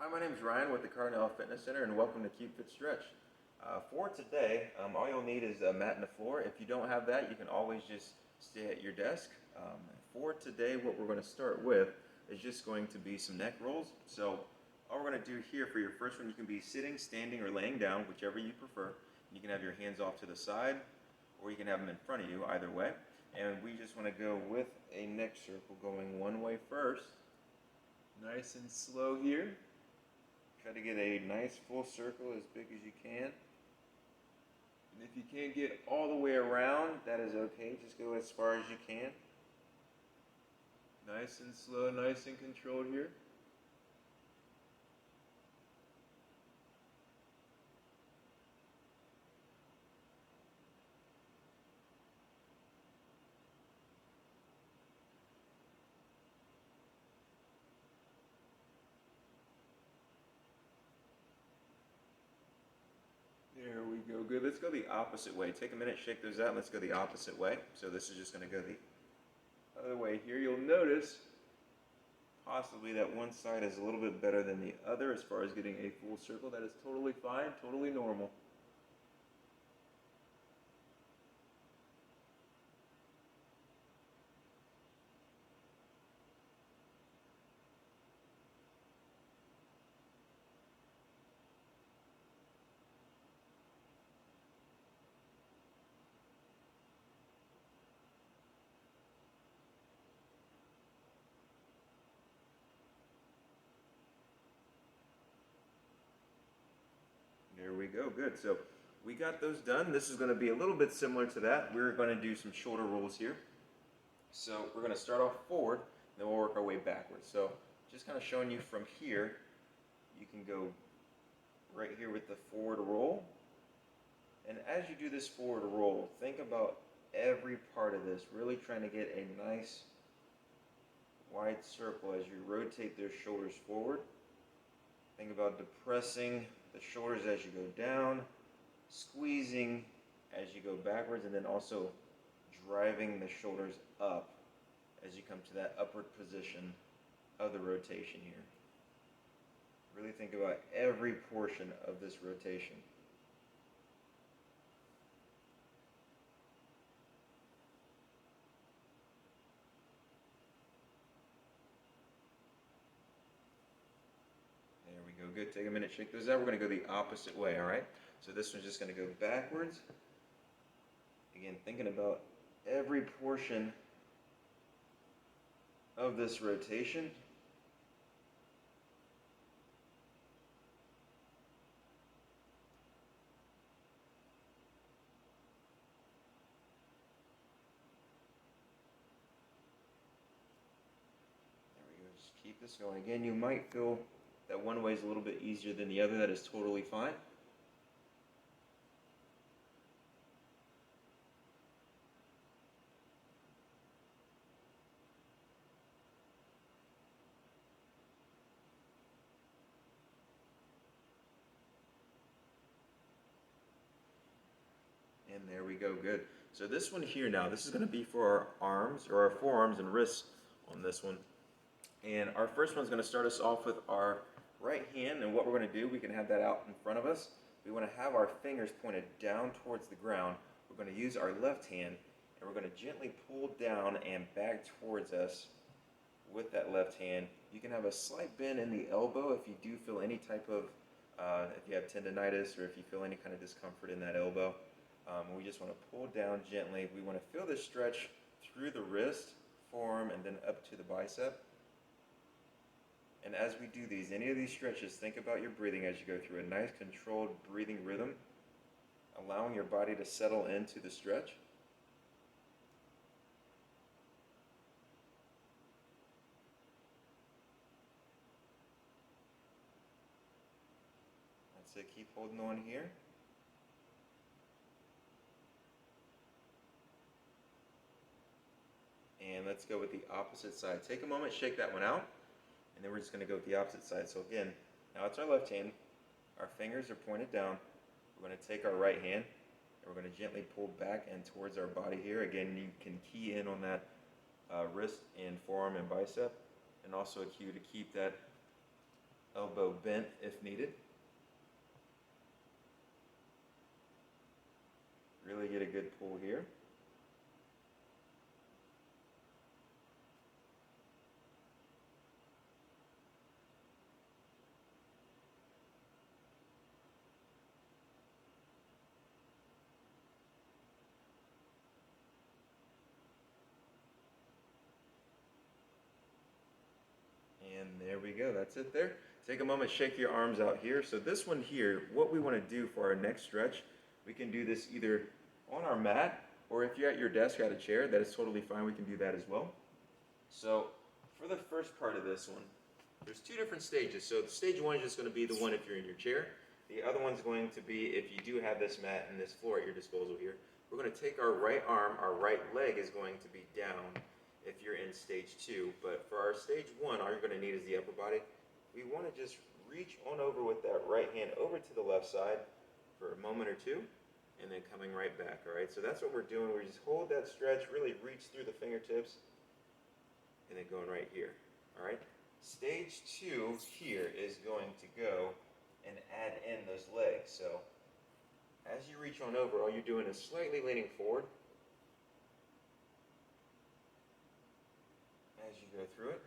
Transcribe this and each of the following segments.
Hi, my name is Ryan with the Carnell Fitness Center, and welcome to Cubefit Stretch. For today, all you'll need is a mat and a floor. If you don't have that, you can always just stay at your desk. For today, what we're going to start with is just going to be some neck rolls. So all we're going to do here for your first one, you can be sitting, standing, or laying down, whichever you prefer. You can have your hands off to the side, or you can have them in front of you, either way. And we just want to go with a neck circle going one way first. Nice and slow here. Try to get a nice full circle as big as you can. And if you can't get all the way around, that is okay. Just go as far as you can. Nice and slow, nice and controlled here. There we go, good. Let's go the opposite way. Take a minute, shake those out, and let's go the opposite way. So this is just gonna go the other way here. You'll notice possibly that one side is a little bit better than the other as far as getting a full circle. That is totally fine, totally normal. There we go, good. So we got those done. This is going to be a little bit similar to that. We're going to do some shoulder rolls here. So we're going to start off forward, then we'll work our way backwards. So just kind of showing you from here, you can go right here with the forward roll. And as you do this forward roll, think about every part of this, really trying to get a nice wide circle as you rotate those shoulders forward. Think about depressing the shoulders as you go down, squeezing as you go backwards, and then also driving the shoulders up as you come to that upward position of the rotation here. Really think about every portion of this rotation. There we go, good. Take a minute, shake those out. We're going to go the opposite way, all right? So this one's just going to go backwards. Again, thinking about every portion of this rotation. There we go, just keep this going. Again, you might feel that one way is a little bit easier than the other. That is totally fine. And there we go, good. So this one here now, this is going to be for our arms, or our forearms and wrists on this one. And our first one's going to start us off with our right hand, and what we're going to do, we can have that out in front of us. We want to have our fingers pointed down towards the ground. We're going to use our left hand, and we're going to gently pull down and back towards us with that left hand. You can have a slight bend in the elbow if you do feel any type of, if you have tendonitis or if you feel any kind of discomfort in that elbow. We just want to pull down gently. We want to feel this stretch through the wrist, forearm, and then up to the bicep. And as we do these, any of these stretches, think about your breathing as you go through a nice controlled breathing rhythm, allowing your body to settle into the stretch. That's it, keep holding on here. And let's go with the opposite side. Take a moment, shake that one out, and then we're just going to go with the opposite side. So again, now it's our left hand. Our fingers are pointed down. We're going to take our right hand, and we're going to gently pull back and towards our body here. Again, you can key in on that wrist and forearm and bicep, and also a cue to keep that elbow bent if needed. Really get a good pull here. And there we go, that's it there. Take a moment, shake your arms out here. So this one here, what we want to do for our next stretch, we can do this either on our mat, or if you're at your desk at a chair, that is totally fine, we can do that as well. So for the first part of this one, there's two different stages. So the stage one is just going to be the one if you're in your chair. The other one's going to be if you do have this mat and this floor at your disposal here. We're going to take our right arm, our right leg is going to be down if you're in stage two. But for our stage one, all you're going to need is the upper body. We want to just reach on over with that right hand over to the left side for a moment or two, and then coming right back, all right? So that's what we're doing. We just hold that stretch, really reach through the fingertips, and then going right here, all right? Stage two here is going to go and add in those legs. So as you reach on over, all you're doing is slightly leaning forward as you go through it.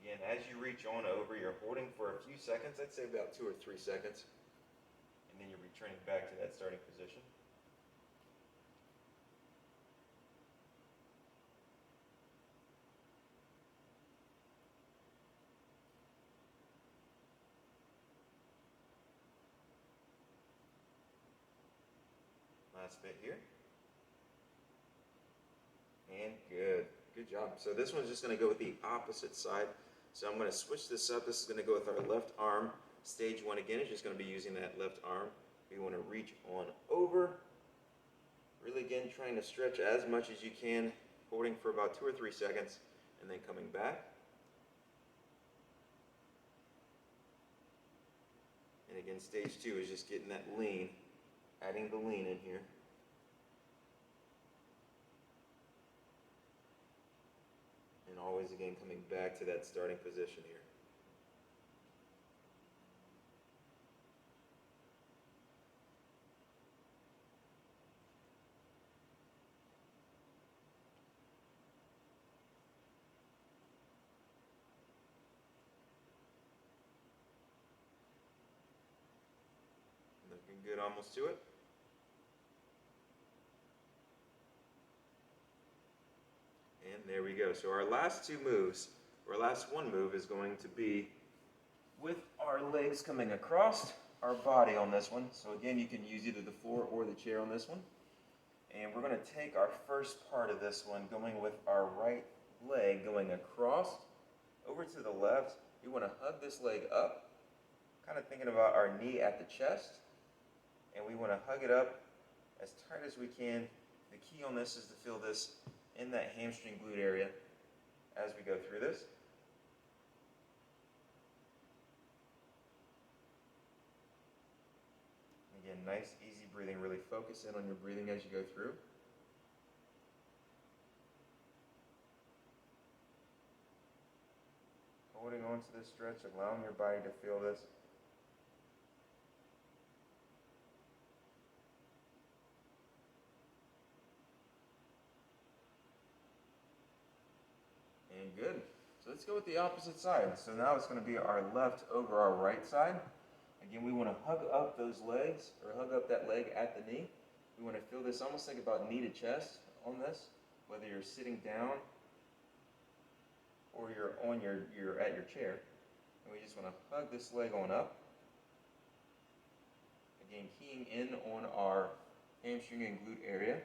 Again, as you reach on over, you're holding for a few seconds, I'd say about 2 or 3 seconds, and then you're returning back to that starting position. Last bit here. And good. Good job. So this one's just going to go with the opposite side. So I'm going to switch this up. This is going to go with our left arm. Stage one again is just going to be using that left arm. We want to reach on over. Really again trying to stretch as much as you can, holding for about 2 or 3 seconds, and then coming back. And again, stage two is just getting that lean, adding the lean in here. And always again coming back to that starting position here. Looking good, almost to it. And there we go. So our last two moves, or last one move, is going to be with our legs coming across our body on this one. So again, you can use either the floor or the chair on this one. And we're going to take our first part of this one, going with our right leg going across over to the left. We want to hug this leg up, kind of thinking about our knee at the chest. And we want to hug it up as tight as we can. The key on this is to feel this in that hamstring glute area as we go through this. Again, nice, easy breathing. Really focus in on your breathing as you go through. Holding on to this stretch, allowing your body to feel this. And good. So let's go with the opposite side. So now it's going to be our left over our right side. Again, we want to hug up those legs, or hug up that leg at the knee. We want to feel this, almost think about knee to chest on this, whether you're sitting down or you're at your chair. And we just want to hug this leg on up. Again, keying in on our hamstring and glute area.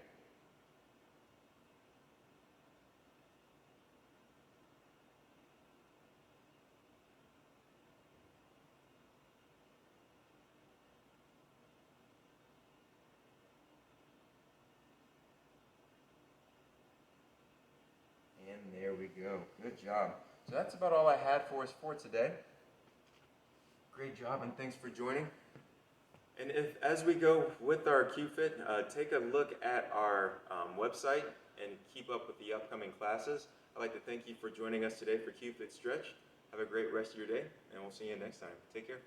And there we go. Good job. So that's about all I had for us for today. Great job, and thanks for joining. And as we go with our Qfit, take a look at our website and keep up with the upcoming classes. I'd like to thank you for joining us today for Qfit Stretch. Have a great rest of your day, and we'll see you next time. Take care.